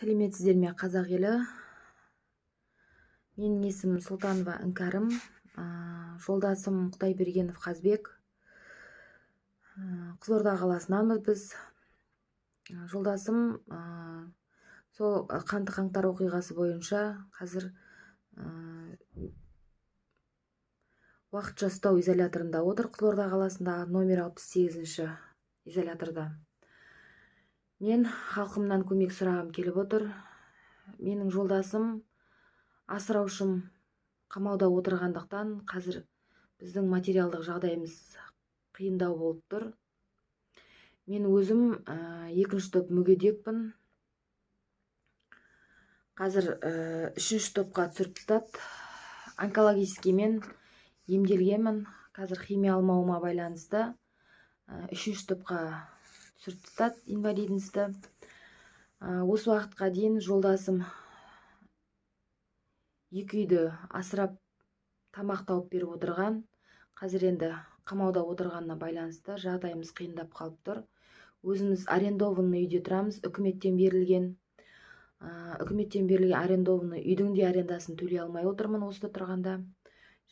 Сәлеметсіздер ме, қазақ елі? Менің есімім Сұлтанова Іңкәрім, жолдасым Құдайбергенов Қазбек. Қызылорда қаласынанбыз біз. Жолдасым сол қанды қаңтар оқиғасы бойынша қазір уақытша ұстау изоляторында отыр. Қызылорда қаласындағы номер 68-ші изоляторда. Мен халқымнан көмек сұрағым келіп отыр. Менің жолдасым, асыраушым қамауда отырғандықтан қазір біздің материалдық жағдайымыз қиындау болып тұр. Мен өзім екінші топ мүгедекпін. Қазір үшінші топқа түсіріп тастады. Онкологическиймен емделгенмін. Қазір химия алмауыма байланысты үшінші топқа түсіріп тастады инвалидності. Осы уақытқа дейін жолдасым екі үйді асырап тамақ тауып беріп отырған. Қазір енді қамауда отырғанына байланысты жағдайымыз қиындап қалып тұр. Өзіміз арендованный үйде тұрамыз. Үкіметтен берілген арендованный үйдің де арендасын төлей алмай отырмын осында тұрғанда.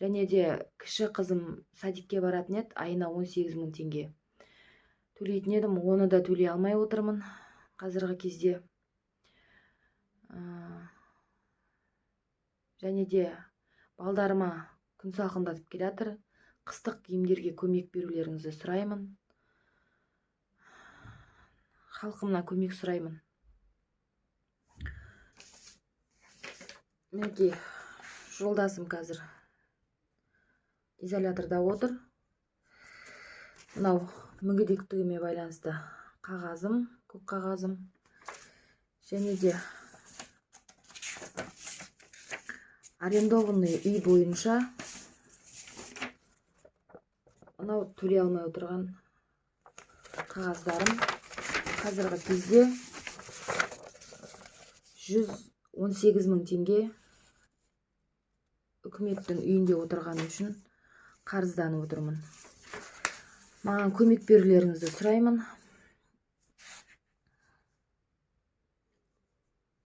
Және де кіші қызым садикке баратын еді, айына 18.000 теңге төлейтін едім, оны да төлей алмай отырмын қазіргі кезде. Және де балдарыма күн салқындатып келе жатыр. Қыстық киімдерге көмек берулеріңізді сұраймын. Халқымнан көмек сұраймын. Мінекей, жолдасым қазір изоляторда отыр. Мынау мүгедектігіме байланысты қағазым, көк қағазым. Және де арендованный үй бойынша мынау төлей алмай отырған қағаздарым. Қазіргі кезде 118.000 теңге үкіметтің үйінде отырғаны үшін қарызданып отырмын. Маған көмек берулеріңізді сұраймын.